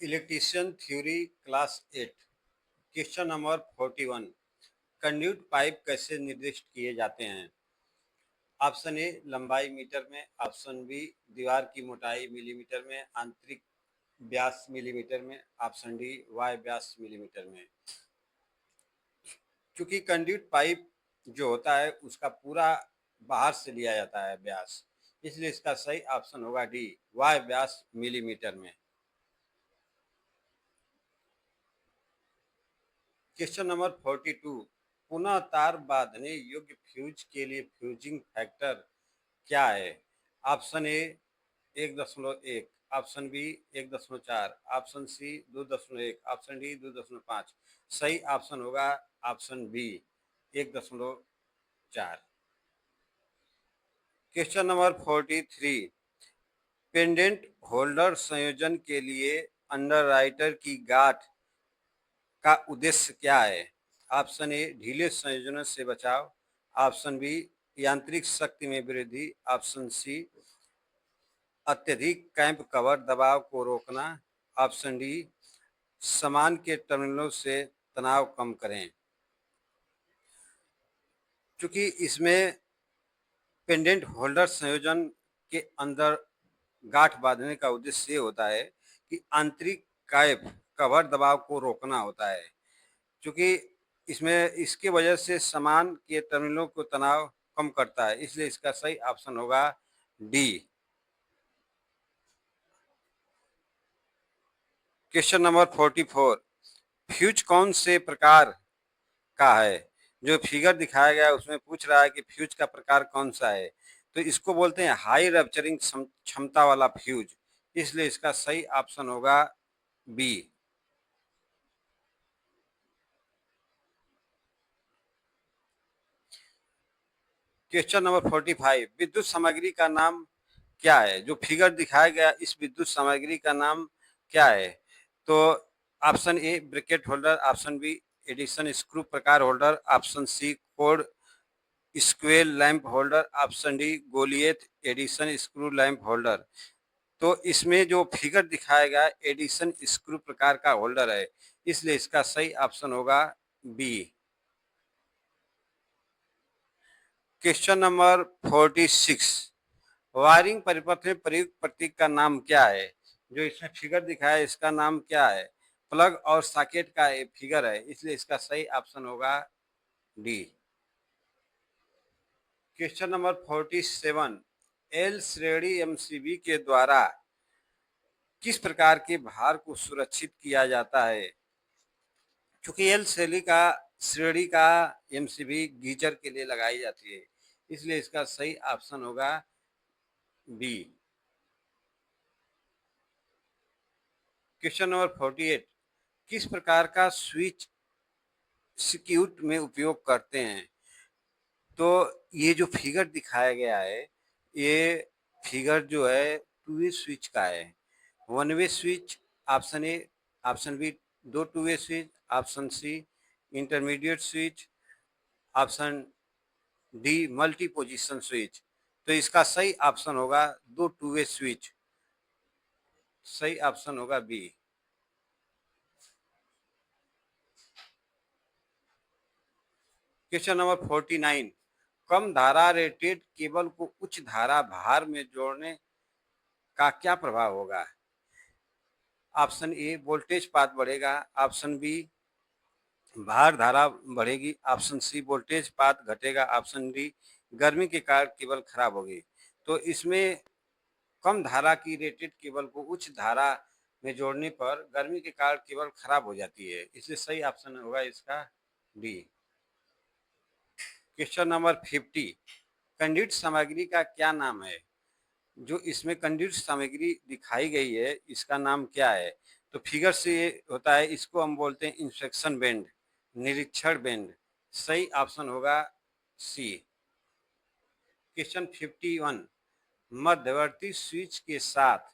Electrician theory class 8 question number 41 conduit pipe कैसे निर्दिष्ट किए जाते हैं। ऑप्शन ए लंबाई मीटर में, ऑप्शन बी दीवार की मोटाई मिलीमीटर में, आंतरिक व्यास मिलीमीटर में, ऑप्शन डी वाय व्यास मिलीमीटर में। क्योंकि कंड्यूट पाइप जो होता है उसका पूरा बाहर से लिया जाता है व्यास, इसलिए इसका सही ऑप्शन होगा डी वाय व्यास मिलीमीटर में। क्वेश्चन नंबर 42 पुनः तार बांधने योग्य फ्यूज के लिए फ्यूजिंग फैक्टर क्या है। Option A 1.1, option B 1.4, option C 2.1, option D 2.5। सही ऑप्शन होगा option B 1.4। Question number 43 pendant holder संयोजन के लिए अंडरराइटर की गांठ का उद्देश्य क्या है। ऑप्शन ए ढीले संयोजनों से बचाव, ऑप्शन बी यांत्रिक शक्ति में वृद्धि, ऑप्शन सी अत्यधिक कैंप कवर दबाव को रोकना, ऑप्शन डी समान के टर्मिनलों से तनाव कम करें। क्योंकि इसमें पेंडेंट होल्डर संयोजन के अंदर गांठ बांधने का उद्देश्य ये होता है कि आंतरिक कैप कवर दबाव को रोकना होता है। क्योंकि इसमें इसके वजह से समान के टर्मिनलों को तनाव कम करता है, इसलिए इसका सही ऑप्शन होगा डी। क्वेश्चन नंबर 44 फ्यूज कौन से प्रकार का है। जो फिगर दिखाया गया है उसमें पूछ रहा है कि फ्यूज का प्रकार कौन सा है, तो इसको बोलते हैं हाई रप्चरिंग क्षमता वाला फ्यूज, इसलिए इसका सही ऑप्शन होगा बी। क्वेश्चन नंबर 45 विद्युत सामग्री का नाम क्या है। जो फिगर दिखाया गया इस विद्युत सामग्री का नाम क्या है। तो option A bracket holder, option B Edison screw प्रकार holder, option C cord square lamp holder, option D Goliath Edison screw lamp holder. तो इसमें जो फिगर दिखाया गया एडिशन स्क्रू प्रकार का होल्डर है, इसलिए इसका सही ऑप्शन होगा बी। क्वेश्चन नंबर 46 वायरिंग परिपथ में प्रयुक्त प्रतीक का नाम क्या है। जो इसमें फिगर दिखाया है इसका नाम क्या है। प्लग और सॉकेट का एक फिगर है, इसलिए इसका सही ऑप्शन होगा डी। क्वेश्चन नंबर 47 एल श्रेणी एमसीबी के द्वारा किस प्रकार के भार को सुरक्षित किया जाता है। क्योंकि एल श्रेणी का एमसीबी गीजर के लिए लगाई जाती है, इसलिए इसका सही ऑप्शन होगा बी। क्वेश्चन नंबर 48 किस प्रकार का स्विच सर्किट में उपयोग करते हैं। तो ये जो फिगर दिखाया गया है ये फिगर जो है टू वे स्विच का है। One way switch option A, option B दो two way switch, option C intermediate switch, option D multi position switch. तो इसका सही ऑप्शन होगा दो टू वे स्विच, सही ऑप्शन होगा बी। क्वेश्चन नंबर 49 कम धारा रेटेड केबल को उच्च धारा भार में जोड़ने का क्या प्रभाव होगा। ऑप्शन ए वोल्टेज पात बढ़ेगा, ऑप्शन बी भार धारा बढ़ेगी, ऑप्शन सी वोल्टेज पात घटेगा, ऑप्शन डी गर्मी के कारण केबल खराब होगी। तो इसमें कम धारा की रेटेड केबल को उच्च धारा में जोड़ने पर गर्मी के कारण केबल खराब हो जाती है, इसलिए सही ऑप्शन होगा इसका डी। क्वेश्चन नंबर 50 कंडक्ट सामग्री का क्या नाम है। जो इसमें कंडक्ट सामग्री दिखाई गई है इसका नाम क्या है। तो फिगर से ये होता है, इसको हम बोलते हैं इंस्पेक्शन बेंड, निरीक्षण बेंड। सही ऑप्शन होगा सी। क्वेश्चन 51 मध्यवर्ती स्विच के साथ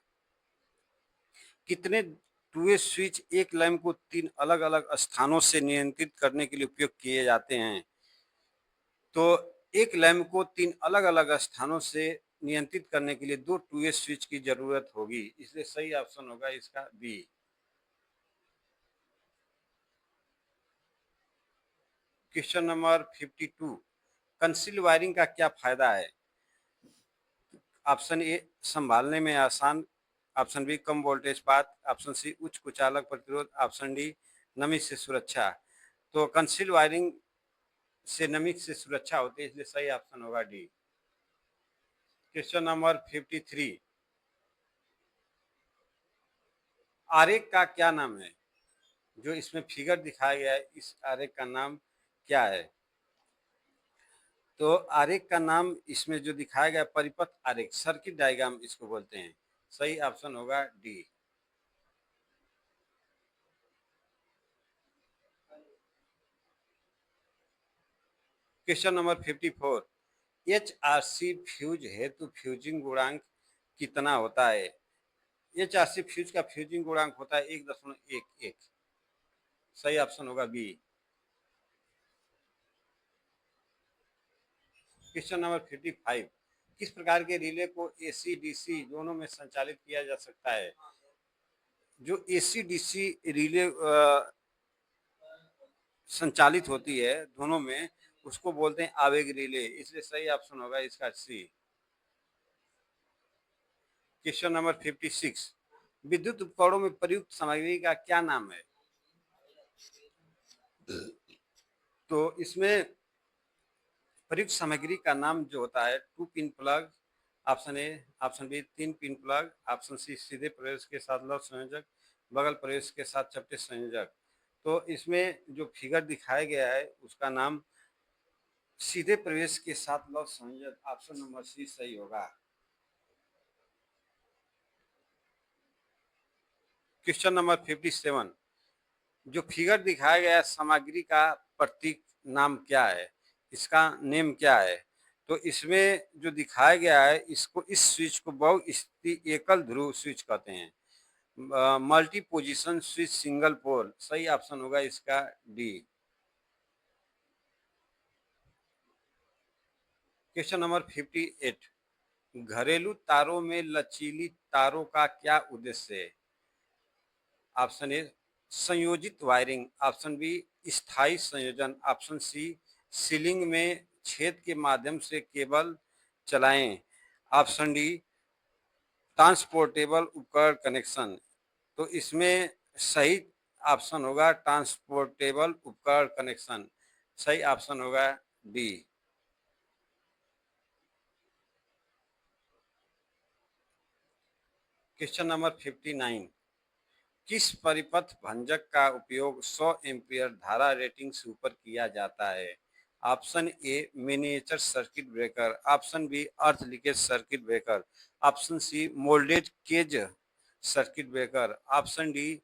कितने टू वे स्विच एक लैंप को तीन अलग अलग स्थानों से नियंत्रित करने के लिए उपयोग किए जाते हैं। तो एक लैंप को तीन अलग अलग स्थानों से नियंत्रित करने के लिए दो टू वे स्विच की जरूरत होगी, इसलिए सही ऑप्शन होगा इसका B. Question number 52, concealed wiring का क्या फायदा है? ऑप्शन ए संभालने में आसान, ऑप्शन बी कम वोल्टेज पाथ, ऑप्शन सी उच्च कुचालक प्रतिरोध, ऑप्शन डी नमी से सुरक्षा। तो कंसील वायरिंग से नमी से सुरक्षा होती है, इसलिए सही ऑप्शन होगा डी। क्वेश्चन नंबर 53, आरेख का क्या नाम है? जो इसमें फिगर दिखाया गया है, इस आरेख का नाम क्या है? तो आरेख का नाम इसमें जो दिखाया गया परिपथ आरेख, सर्किट डायग्राम इसको बोलते हैं। सही ऑप्शन होगा D. Question number 54, HRC fuse हेतु फ्यूजिंग गुणांक कितना होता है? एचआरसी फ्यूज का फ्यूजिंग गुणांक होता है 1.11। सही ऑप्शन होगा बी। क्वेश्चन नंबर 55, किस प्रकार के रिले को एसी डीसी दोनों में संचालित किया जा सकता है? जो एसी डीसी रिले संचालित होती है दोनों में, उसको बोलते हैं आवेग रिले, इसलिए सही ऑप्शन होगा इसका सी। क्वेश्चन नंबर 56, विद्युत उपकरणों में प्रयुक्त सामग्री का क्या नाम है? तो इसमें प्रयुक्त सामग्री का नाम जो होता है two pin plug, option A, option B तीन पिन प्लग, ऑप्शन सी सीधे प्रवेश के साथ लव संयोजक, बगल प्रवेश के साथ चपटे संयोजक। तो इसमें जो फिगर दिखाया गया है उसका नाम सीधे प्रवेश के साथ लव संयोजक, ऑप्शन नंबर सी सही होगा। क्वेश्चन नंबर 57, जो फिगर दिखाया गया सामग्री का प्रतीक नाम क्या है? इसका नेम क्या है? तो इसमें जो दिखाया गया है इसको, इस स्विच को बहुस्थिति एकल ध्रुव स्विच कहते हैं। Multi position switch single pole, सही ऑप्शन होगा इसका डी। क्वेश्चन नंबर 58, घरेलू तारों में लचीली तारों का क्या उद्देश्य है? ऑप्शन ए संयोजित वायरिंग, ऑप्शन बी स्थायी संयोजन, ऑप्शन सी सीलिंग में छेद के माध्यम से केबल चलाएं, ऑप्शन डी ट्रांसपोर्टेबल उपकरण कनेक्शन। तो इसमें सही ऑप्शन होगा ट्रांसपोर्टेबल उपकरण कनेक्शन, सही ऑप्शन होगा डी। क्वेश्चन नंबर 59, किस परिपथ भंजक का उपयोग 100 एम्पीयर धारा रेटिंग से ऊपर किया जाता है? Option A miniature circuit breaker, option B earth leakage circuit breaker, option C moulded case circuit breaker, option D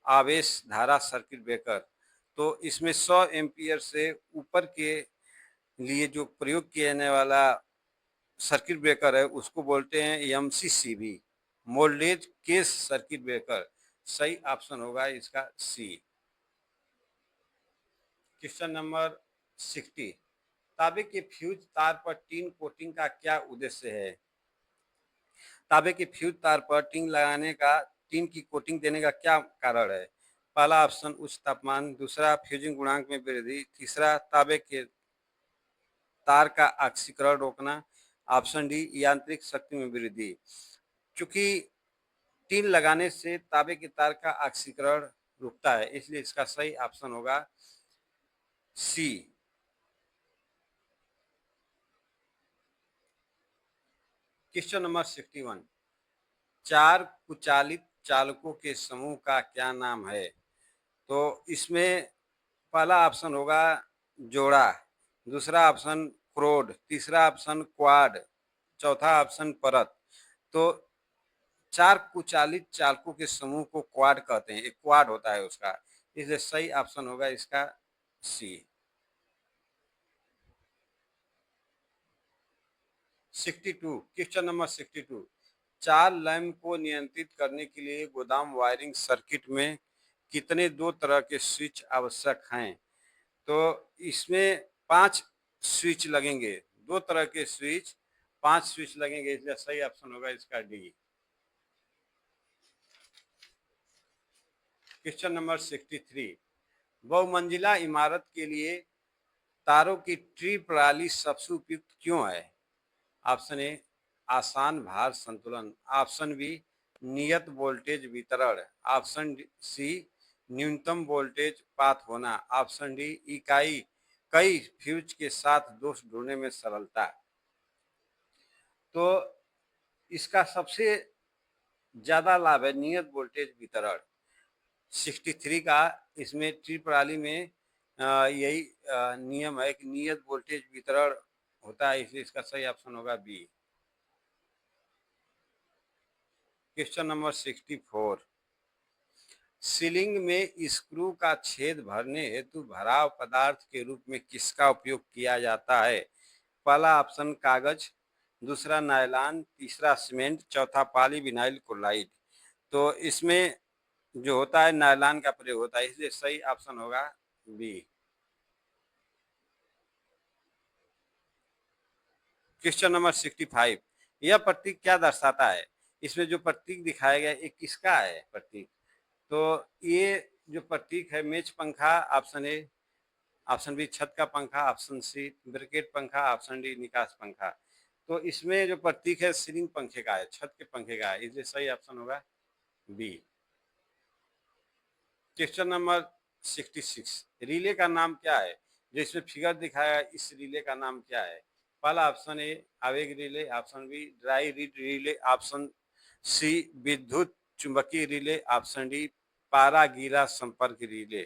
आवेश धारा सर्किट ब्रेकर। तो इसमें 100 एम्पीयर से ऊपर के लिए जो प्रयोग किया जाने वाला सर्किट ब्रेकर है उसको बोलते हैं एमसीसीबी, मोल्डेज केज सर्किट ब्रेकर। सही ऑप्शन होगा इसका सी। क्वेश्चन नंबर 60, तांबे के फ्यूज तार पर टीन कोटिंग का क्या उद्देश्य है? तांबे के फ्यूज तार पर टीन लगाने का, टीन की कोटिंग देने का क्या कारण है? पहला ऑप्शन उच्च तापमान, दूसरा फ्यूजिंग गुणांक में वृद्धि, तीसरा तांबे के तार का ऑक्सीकरण रोकना, ऑप्शन डी यांत्रिक शक्ति में वृद्धि। चूंकि टीन लगाने से तांबे के तार का ऑक्सीकरण रुकता है, इसलिए इसका सही ऑप्शन होगा सी। क्वेश्चन नंबर 61, चार कुचालित चालकों के समूह का क्या नाम है? तो इसमें पहला ऑप्शन होगा जोड़ा, दूसरा ऑप्शन क्रोड, तीसरा ऑप्शन क्वाड, चौथा ऑप्शन परत। तो चार कुचालित चालकों के समूह को क्वाड कहते हैं, एक क्वाड होता है उसका, इसलिए सही ऑप्शन होगा इसका सी। 62, क्वेश्चन नंबर 62, चार लैंप को नियंत्रित करने के लिए गोदाम वायरिंग सर्किट में कितने दो तरह के स्विच आवश्यक हैं? तो इसमें 5 स्विच लगेंगे, दो तरह के स्विच, 5 स्विच लगेंगे, इसलिए सही ऑप्शन होगा इसका डी। क्वेश्चन नंबर 63, बहुमंजिला इमारत के लिए तारों की ट्री प्रणाली सबसे उपयुक्त क्यों है? ऑप्शन ए आसान भार संतुलन, ऑप्शन बी नियत वोल्टेज वितरण, ऑप्शन सी न्यूनतम वोल्टेज पाथ होना, ऑप्शन डी इकाई कई फ्यूज के साथ दोष ढूंढने में सरलता। तो इसका सबसे ज्यादा लाभ है नियत वोल्टेज वितरण। 63 का इसमें ट्री प्रणाली में यही नियम है कि नियत वोल्टेज वितरण होता है, इसलिए इसका सही ऑप्शन होगा बी। क्वेश्चन नंबर 64, सीलिंग में स्क्रू का छेद भरने हेतु भराव पदार्थ के रूप में किसका उपयोग किया जाता है? पहला ऑप्शन कागज, दूसरा नायलॉन, तीसरा सीमेंट, चौथा पॉलीविनाइल क्लोराइड। तो इसमें जो होता है नायलॉन का प्रयोग होता है, इसलिए सही ऑप्शन होगा बी। क्वेश्चन नंबर 65, यह प्रतीक क्या दर्शाता है? इसमें जो प्रतीक दिखाया गया ये किसका है प्रतीक? तो ये जो प्रतीक है मेज पंखा, ऑप्शन ए, ऑप्शन बी छत का पंखा, ऑप्शन सी ब्रैकेट पंखा, ऑप्शन डी निकास पंखा। तो इसमें जो प्रतीक है सीलिंग पंखे का है, छत के पंखे का है, इसलिए सही ऑप्शन होगा बी। क्वेश्चन नंबर 66, रिले का नाम क्या है? जो इसमें फिगर दिखाया है इस रिले का नाम क्या है? पहला ऑप्शन ए आवेग relay, option B dry reed relay, option C विद्युत चुंबकीय रिले, ऑप्शन डी पारागीरा संपर्क रिले।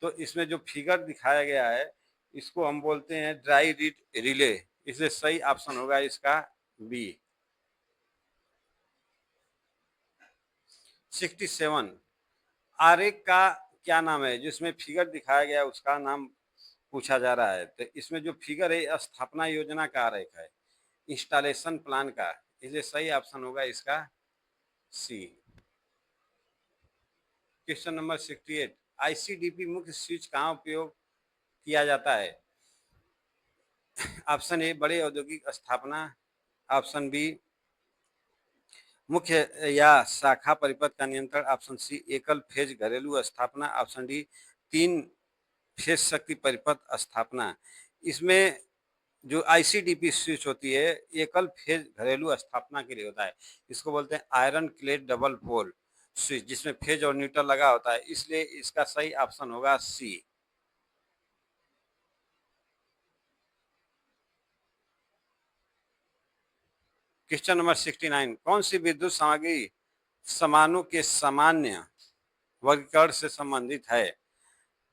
तो इसमें जो फिगर दिखाया गया है इसको हम बोलते हैं ड्राई रीड रिले, इसलिए सही ऑप्शन होगा इसका बी। 67, आरेख का क्या नाम है? जिसमें फिगर दिखाया गया उसका नाम पूछा जा रहा है। तो इसमें जो फिगर है स्थापना योजना का आरेख है, इंस्टॉलेशन प्लान का, इसलिए सही ऑप्शन होगा इसका सी। क्वेश्चन नंबर 68, आईसीडीपी मुख्य स्विच कहाँ उपयोग किया जाता है? ऑप्शन ए बड़े औद्योगिक स्थापना, ऑप्शन बी मुख्य या शाखा परिपथ का नियंत्रण, ऑप्शन सी एकल फेज घरेलू स्थापना, ऑप्शन डी 3 फेज शक्ति परिपथ स्थापना। इसमें जो आईसीडीपी स्विच होती है एकल फेज घरेलू स्थापना के लिए होता है, इसको बोलते हैं iron clad double pole switch, जिसमें फेज और न्यूट्रल लगा होता है, इसलिए इसका सही ऑप्शन होगा सी। क्वेश्चन नंबर 69, कौन सी विद्युत सामग्री समानों के सामान्य वर्गीकरण से संबंधित है?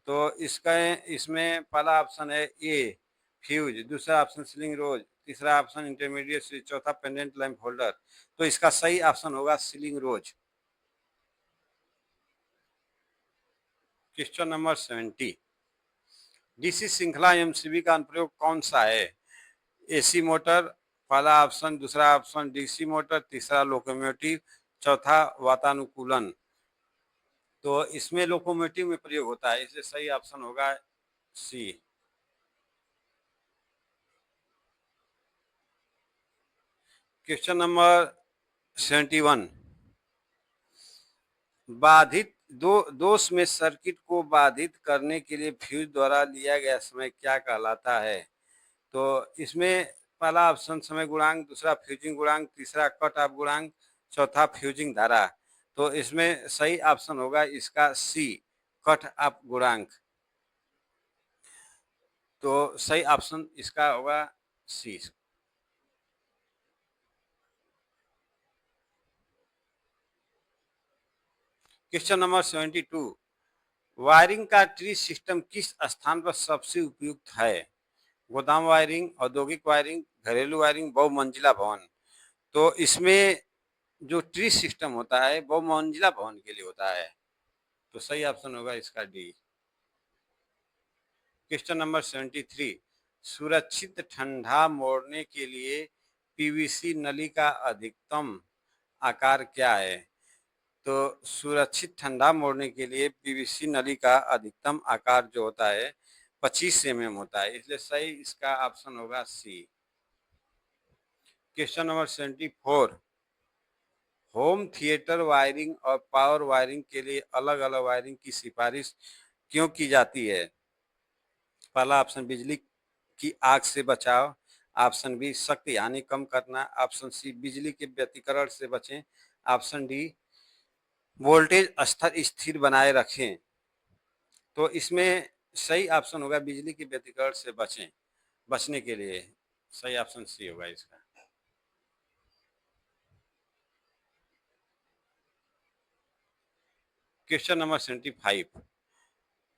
तो इसका इसमें पहला ऑप्शन है ए फ्यूज, दूसरा ऑप्शन सीलिंग रोज, तीसरा ऑप्शन इंटरमीडिएट स्विच, चौथा पेंडेंट लैंप होल्डर। तो इसका सही ऑप्शन होगा सीलिंग रोज। क्वेश्चन नंबर 70, डीसी श्रृंखला एमसीबी का अनुप्रयोग कौन सा है? एसी मोटर, पहला ऑप्शन, दूसरा ऑप्शन डीसी मोटर, तीसरा लोकोमोटिव, चौथा वातानुकूलन। तो इसमें लोकोमोटिव में प्रयोग होता है, इसलिए सही ऑप्शन होगा सी। क्वेश्चन नंबर 71, बाधित दोष में सर्किट को बाधित करने के लिए फ्यूज द्वारा लिया गया समय क्या कहलाता है? तो इसमें पहला ऑप्शन समय गुणांक, दूसरा फ्यूजिंग गुणांक, तीसरा कट ऑफ गुणांक, चौथा फ्यूजिंग धारा। तो इसमें सही ऑप्शन होगा इसका सी कट ऑफ गुणांक। तो सही ऑप्शन इसका होगा सी। क्वेश्चन नंबर 72, वायरिंग का ट्री सिस्टम किस स्थान पर सबसे उपयुक्त है? गोदाम वायरिंग, औद्योगिक वायरिंग, घरेलू वायरिंग, बहुमंजिला भवन। तो इसमें जो ट्री सिस्टम होता है बहुमंजिला भवन के लिए होता है, तो सही ऑप्शन होगा इसका डी। क्वेश्चन नंबर 73, सुरक्षित ठंडा मोड़ने के लिए पीवीसी नली का अधिकतम आकार क्या है? तो सुरक्षित ठंडा मोड़ने के लिए पीवीसी नली का अधिकतम आकार जो होता है 25 mm होता है, इसलिए सही इसका ऑप्शन होगा C. Question number 74, home theatre wiring और पावर वायरिंग के लिए अलग अलग वायरिंग की सिफारिश क्यों की जाती है? पहला ऑप्शन बिजली कि आग से बचाव, ऑप्शन बी शक्ति हानि कम करना, ऑप्शन सी बिजली के व्यतिकरण से बचें, ऑप्शन डी वोल्टेज स्तर स्थिर बनाए रखें। तो इसमें सही ऑप्शन होगा बिजली के व्यतिकरण से बचने के लिए सही ऑप्शन सी होगा इसका। क्वेश्चन नंबर 75,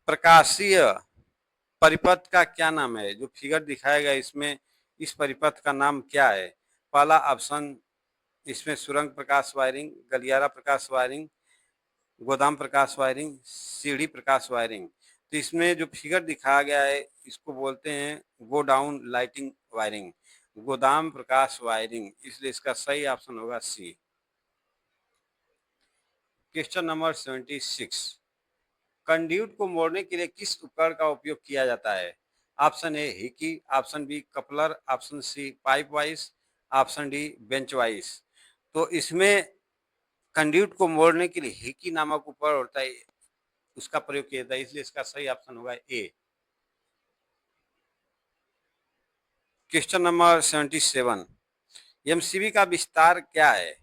प्रकाशीय परिपथ का क्या नाम है? जो फिगर दिखाया गया इसमें इस परिपथ का नाम क्या है? पहला ऑप्शन इसमें सुरंग प्रकाश वायरिंग, गलियारा प्रकाश वायरिंग, गोदाम प्रकाश वायरिंग, सीढ़ी प्रकाश वायरिंग। तो इसमें जो फिगर दिखाया गया है इसको बोलते हैं गोडाउन लाइटिंग वायरिंग, गोदाम प्रकाश वायरिंग, इसलिए इसका सही ऑप्शन होगा सी। क्वेश्चन नंबर 76, कंड्यूट को मोड़ने के लिए किस उपकरण का उपयोग किया जाता है? Option A hickey, option B coupler, option C pipe vice, option D bench vice. तो इसमें कंड्यूट को मोड़ने के लिए हिकी नामक उपकरण होता है, उसका प्रयोग किया जाता है, इसलिए इसका सही ऑप्शन होगा ए। क्वेश्चन नंबर 77, एमसीबी का विस्तार क्या है?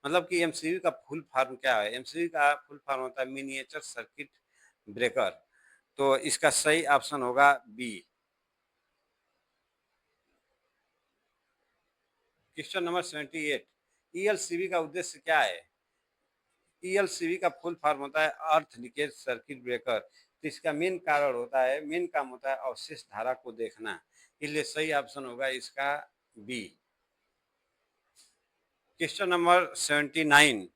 मतलब कि एमसीबी का फुल फॉर्म क्या है? एमसीबी का फुल फॉर्म होता है मिनिएचर सर्किट ब्रेकर। तो इसका सही ऑप्शन होगा बी। क्वेश्चन नंबर 78, ईएलसीबी का उद्देश्य क्या है? ईएलसीबी का फुल फॉर्म होता है अर्थ लीकेज सर्किट ब्रेकर। तो इसका मेन कारण होता है, मेन काम होता है अवशेष धारा को देखना, इसलिए सही ऑप्शन होगा इसका बी। क्वेश्चन नंबर 79,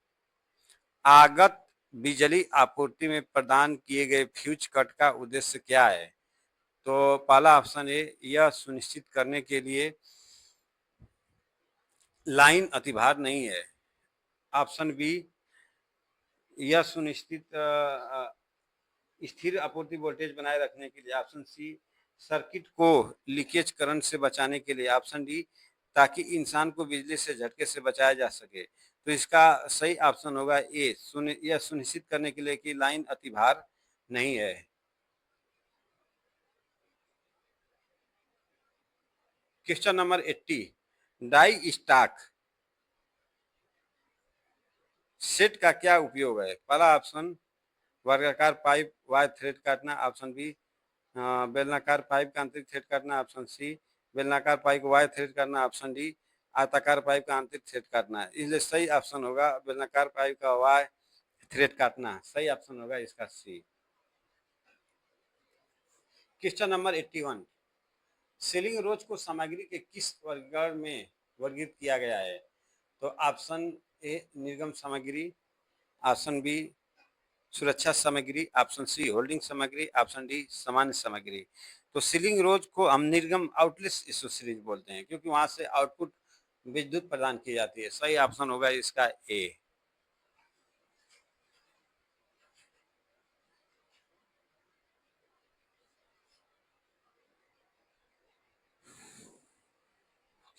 आगत बिजली आपूर्ति में प्रदान किए गए फ्यूज कट का उद्देश्य क्या है? तो पहला ऑप्शन ए, यह सुनिश्चित करने के लिए लाइन अतिभार नहीं है, ऑप्शन बी यह सुनिश्चित स्थिर आपूर्ति वोल्टेज बनाए रखने के लिए, ऑप्शन सी सर्किट को लीकेज करंट से बचाने के लिए, ऑप्शन डी ताकि इंसान को बिजली से झटके से बचाया जा सके। तो इसका सही ऑप्शन होगा ए, यह सुनिश्चित करने के लिए कि लाइन अतिभार नहीं है। Question number 80, die stock set का क्या उपयोग है? पहला ऑप्शन वर्गाकार पाइप वायर थ्रेड काटना, ऑप्शन बी बेलनाकार पाइप का आंतरिक थ्रेड काटना, ऑप्शन सी बेलनाकार पाइप को वायर थ्रेड करना, ऑप्शन डी आयताकार पाइप का आंतरिक थ्रेड काटना। इसलिए सही ऑप्शन होगा बेलनाकार पाइप का वायर थ्रेड काटना, सही ऑप्शन होगा इसका सी। क्वेश्चन नंबर 81, सीलिंग रोज को सामग्री के किस वर्गीकरण में वर्गीकृत किया गया है? तो ऑप्शन ए निर्गम सामग्री, ऑप्शन बी सुरक्षा सामग्री, ऑप्शन सी होल्डिंग सामग्री, ऑप्शन डी सामान्य सामग्री। तो सीलिंग रोज को हम निर्गम आउटलेट एसोसीरीज बोलते हैं क्योंकि वहां से आउटपुट विद्युत प्रदान की जाती है, सही ऑप्शन होगा इसका ए।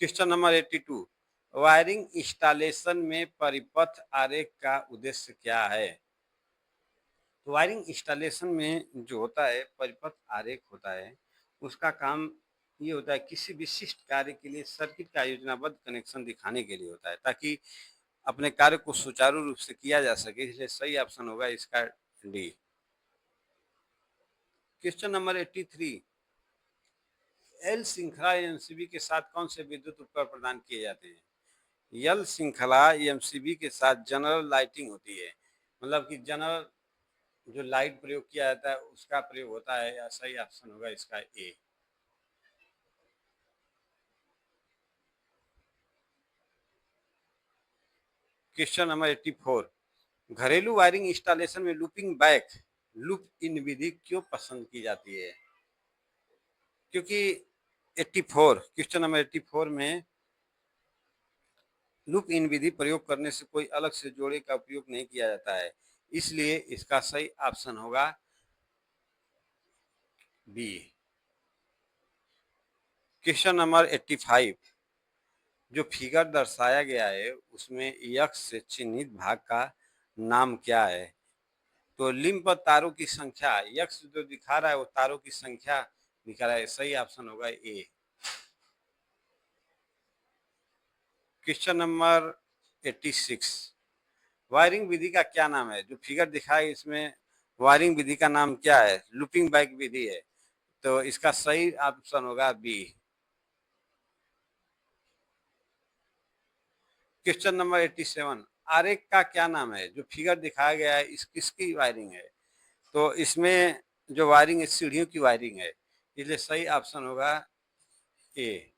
क्वेश्चन नंबर 82, वायरिंग इंस्टॉलेशन में परिपथ आरेख का उद्देश्य क्या है? तो वायरिंग इंस्टॉलेशन में जो होता है परिपथ आरेख होता है, उसका काम ये होता है किसी विशिष्ट कार्य के लिए सर्किट का योजनाबद्ध कनेक्शन दिखाने के लिए होता है ताकि अपने कार्य को सुचारू रूप से किया जा सके, इसलिए सही ऑप्शन होगा इसका डी। क्वेश्चन नंबर 83, एल श्रृंखला एमसीबी के साथ कौन से विद्युत उपकरण प्रदान किए जाते हैं? एल श्रृंखला एमसीबी के साथ जनरल लाइटिंग होती है, मतलब कि जनरल जो लाइट प्रयोग किया जाता है उसका प्रयोग होता है, या सही ऑप्शन होगा इसका ए। क्वेश्चन नंबर 84, घरेलू वायरिंग इंस्टॉलेशन में लूपिंग बैक लूप इन विधि क्यों पसंद की जाती है? क्योंकि 84 क्वेश्चन नंबर 84 में लूप इन विधि प्रयोग करने से कोई अलग से जोड़े का उपयोग नहीं किया जाता है, इसलिए इसका सही ऑप्शन होगा बी। क्वेश्चन नंबर 85, जो फिगर दर्शाया गया है उसमें यक्ष से चिन्हित भाग का नाम क्या है? तो लिंब पर तारों की संख्या, यक्ष जो दिखा रहा है वो तारों की संख्या दिखा रहा है, सही ऑप्शन होगा ए। क्वेश्चन नंबर 86, वायरिंग विधि का क्या नाम है? जो फिगर दिखा है इसमें वायरिंग विधि का नाम क्या है? लूपिंग बैक विधि है। तो इसका सही ऑप्शन होगा बी। क्वेश्चन नंबर 87, आरेख का क्या नाम है? जो फिगर दिखाया गया है इस किसकी वायरिंग है? तो इसमें जो वायरिंग है सीढ़ियों की वायरिंग है, इसलिए सही ऑप्शन होगा ए।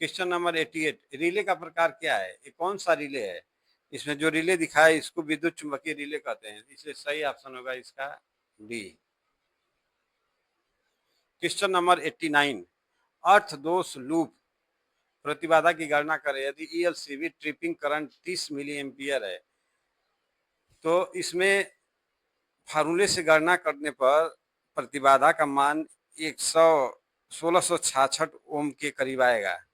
क्वेश्चन नंबर 88, रिले का प्रकार क्या है? ये कौन सा रिले है? इसमें जो रिले दिखा है इसको विद्युत चुंबकीय रिले कहते हैं, इसलिए सही ऑप्शन होगा इसका डी। क्वेश्चन नंबर 89, अर्थ दोष लूप प्रतिबाधा की गणना करें। यदि ELCB tripping current 30 milliampere है तो इसमें फार्मूले से गणना करने पर प्रतिबाधा का मान 1666 ओम के करीब आएगा,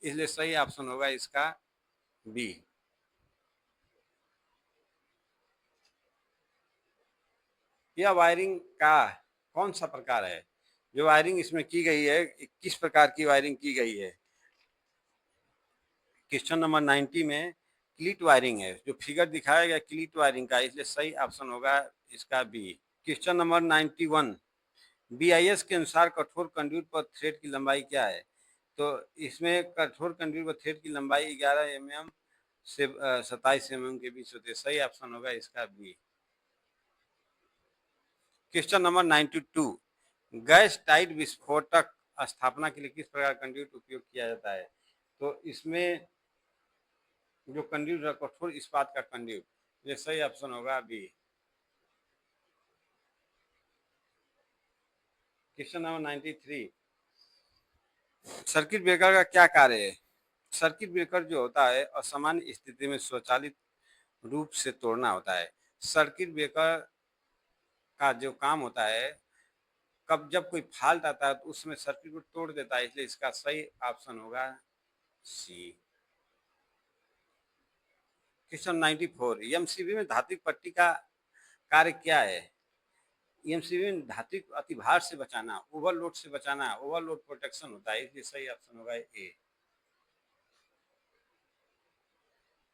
इसलिए सही ऑप्शन होगा इसका बी। यह वायरिंग का कौन सा प्रकार है? जो वायरिंग इसमें की गई है किस प्रकार की वायरिंग की गई है? क्वेश्चन नंबर 90 में क्लीट वायरिंग है। जो फिगर दिखाया गया क्लीट वायरिंग का, इसलिए सही ऑप्शन होगा इसका बी। क्वेश्चन नंबर 91, बीआईएस के अनुसार कठोर कंड्यूट पर थ्रेड की लंबाई क्या है? तो इसमें कठोर कंड्यूट पर थ्रेड की लंबाई 11 mm से 27 mm के बीच होती है, सही ऑप्शन होगा इसका B. Question number 92, gas tight विस्फोटक स्थापना के लिए किस प्रकार कंड्यूट उपयोग किया जाता है? तो इसमें जो कंड्यूट है कठोर इस्पात का कंड्यूट, ये सही ऑप्शन होगा B. Question number 93, circuit breaker का क्या कार्य है? सर्किट ब्रेकर जो होता है असामान्य स्थिति में स्वचालित रूप से तोड़ना होता है। सर्किट ब्रेकर का जो काम होता है, कब जब कोई फॉल्ट आता है तो उसमें सर्किट को तोड़ देता है, इसलिए इसका सही ऑप्शन होगा सी। क्वेश्चन 94, एमसीबी में धात्विक पट्टी का कार्य क्या है? एमसीबी में धात्विक अतिभार से बचाना, ओवरलोड से बचाना, ओवरलोड प्रोटेक्शन होता है, इसलिए सही ऑप्शन होगा ए।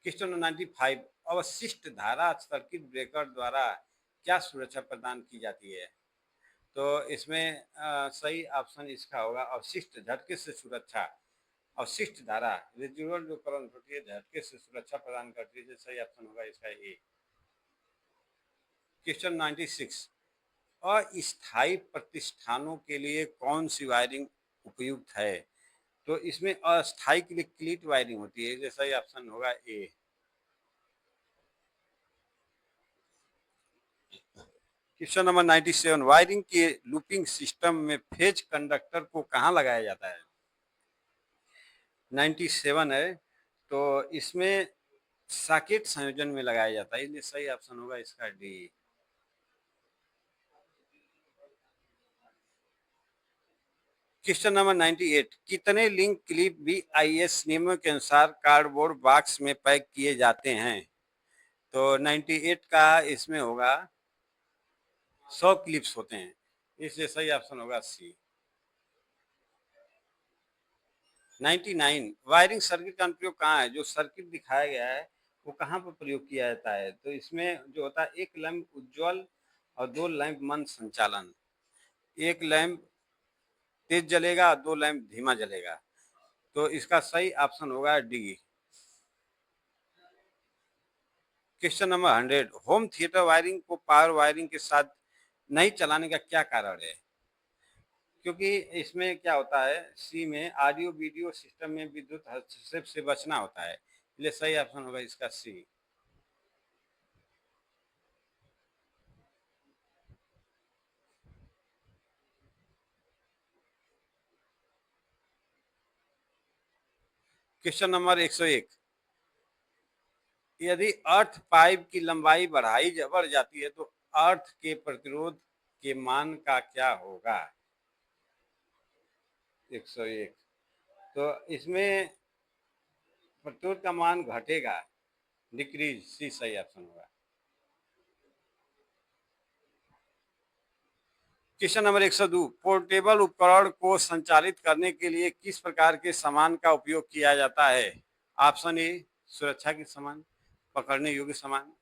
क्वेश्चन 95, अवशिष्ट धारा सर्किट ब्रेकर द्वारा क्या सुरक्षा प्रदान की जाती है? तो इसमें सही ऑप्शन इसका होगा अवशिष्ट झटके से सुरक्षा। अवशिष्ट धारा रेजिडुअल जो करंट होती है झटके से सुरक्षा प्रदान करती है, सही ऑप्शन होगा इसका ए। क्वेश्चन 96, अस्थायी प्रतिष्ठानों के लिए कौन सी वायरिंग उपयुक्त है? तो इसमें अस्थायी के लिए क्लीट वायरिंग होती है, सही ऑप्शन होगा ए। क्वेश्चन नंबर 97, वायरिंग के लूपिंग सिस्टम में फेज कंडक्टर को कहाँ लगाया जाता है? 97 है, तो इसमें सॉकेट संयोजन में लगाया जाता है, इसलिए सही ऑप्शन होगा इसका डी। क्वेश्चन नंबर 98, कितने लिंक क्लिप बीआईएस नियमों के अनुसार कार्डबोर्ड बॉक्स में पैक किए जाते हैं? तो 98 का इसमें होगा 100 क्लिप्स होते हैं, इसलिए सही ऑप्शन होगा सी। 99, वायरिंग सर्किट का अनुप्रयोग कहाँ है? जो सर्किट दिखाया गया है वो कहाँ पर प्रयोग किया जाता है? तो इसमें जो होता है एक लैंप उज्ज्वल और दो लैंप मंद संचालन। एक लैंप तेज जलेगा, दो लैंप धीमा जलेगा, तो इसका सही ऑप्शन होगा D. Question number 100, home theatre wiring को पावर वायरिंग के साथ नहीं चलाने का क्या कारण है? क्योंकि इसमें क्या होता है सी में ऑडियो वीडियो सिस्टम में विद्युत हस्तक्षेप से बचना होता है, इसलिए सही ऑप्शन होगा इसका सी। क्वेश्चन नंबर 101, यदि अर्थ पाइप की लंबाई बढ़ जाती है तो अर्थ के प्रतिरोध के मान का क्या होगा? 101, तो इसमें प्रतिरोध का मान घटेगा, डिक्रीज, सी सही ऑप्शन होगा। क्वेश्चन नंबर 102 पोर्टेबल उपकरण को संचालित करने के लिए किस प्रकार के सामान का उपयोग किया जाता है? ऑप्शन ए सुरक्षा के सामान, पकड़ने योग्य सामान,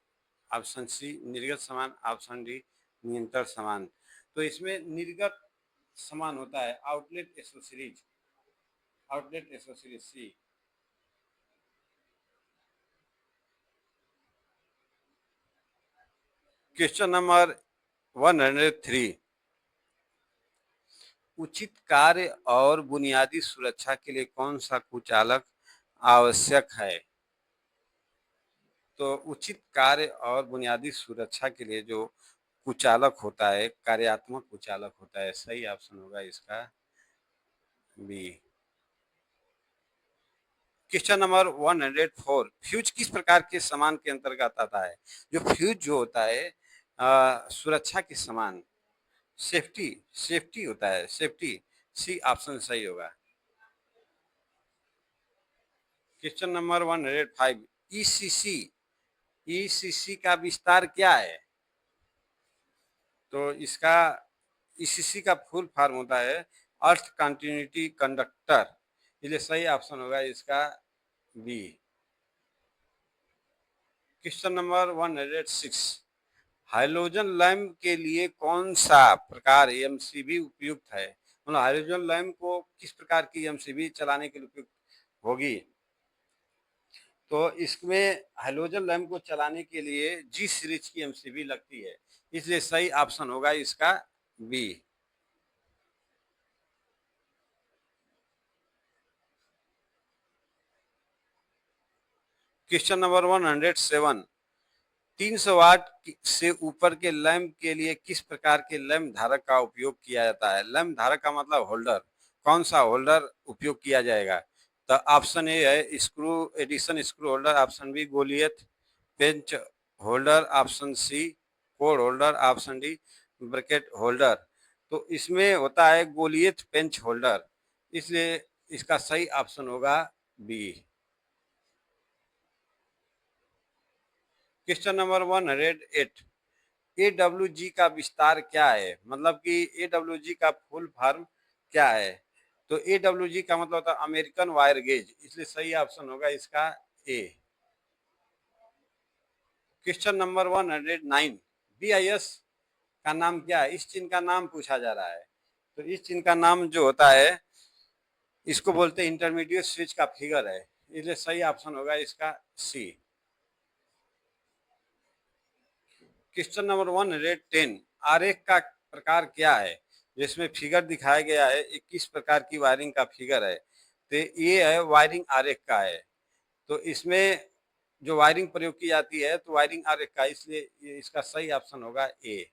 ऑप्शन सी निर्गत सामान, ऑप्शन डी नियंत्रण सामान। तो इसमें निर्गत सामान होता है आउटलेट एसोसीरीज, आउटलेट एसोसीरीज सी। क्वेश्चन नंबर 103 उचित कार्य और बुनियादी सुरक्षा के लिए कौन सा कुचालक आवश्यक है? तो उचित कार्य और बुनियादी सुरक्षा के लिए जो कुचालक होता है, कार्यात्मक कुचालक होता है, सही ऑप्शन होगा इसका बी। क्वेश्चन नंबर 104 फ्यूज किस प्रकार के सामान के अंतर्गत आता है? जो फ्यूज जो होता है सुरक्षा के सामान, सेफ्टी, सेफ्टी होता है, सेफ्टी सी ऑप्शन सही होगा। क्वेश्चन नंबर 105 ईसीसी, ईसीसी का विस्तार क्या है? तो इसका ईसीसी का फुल फॉर्म होता है अर्थ कंटिन्यूटी कंडक्टर, इसलिए सही ऑप्शन होगा इसका B. Question number 106 hydrogen lamp के लिए कौन सा प्रकार एमसीबी उपयुक्त है? मतलब हाइड्रोजन लैंप को किस प्रकार की एमसीबी चलाने के लिए उपयुक्त होगी? तो इसमें हाइड्रोजन लैंप को चलाने के लिए जी सीरीज की एमसीबी लगती है, इसलिए सही ऑप्शन होगा इसका बी। क्वेश्चन नंबर 107 300 वाट से ऊपर के लैंप के लिए किस प्रकार के लैंप धारक का उपयोग किया जाता है? लैंप धारक का मतलब होल्डर, कौन सा होल्डर उपयोग किया जाएगा? तो ऑप्शन ए है screw addition screw holder, option B गोलियत पेंच holder, option C code holder, option D bracket holder. तो इसमें होता है गोलियत पेंच होल्डर, इसलिए इसका सही ऑप्शन होगा बी। क्वेश्चन नंबर 108 एडब्ल्यूजी का विस्तार क्या है? मतलब कि एडब्ल्यूजी का फुल फॉर्म क्या है? तो एडब्ल्यूजी का मतलब होता है अमेरिकन वायर गेज, इसलिए सही ऑप्शन होगा इसका ए। क्वेश्चन नंबर 109 बीआईएस का नाम क्या है? इस चिन्ह का नाम पूछा जा रहा है। तो इस चिन्ह का नाम जो होता है इसको बोलते हैं इंटरमीडिएट स्विच का फिगर है, इसलिए सही ऑप्शन होगा इसका सी। क्वेश्चन नंबर 110 आरेख का प्रकार क्या है? जिसमें फिगर दिखाया गया है 21 प्रकार की वायरिंग का फिगर है, तो ये है वायरिंग आरेख का है। तो इसमें जो वायरिंग प्रयोग की जाती है तो वायरिंग आरेख का, इसलिए इसका सही ऑप्शन होगा ए।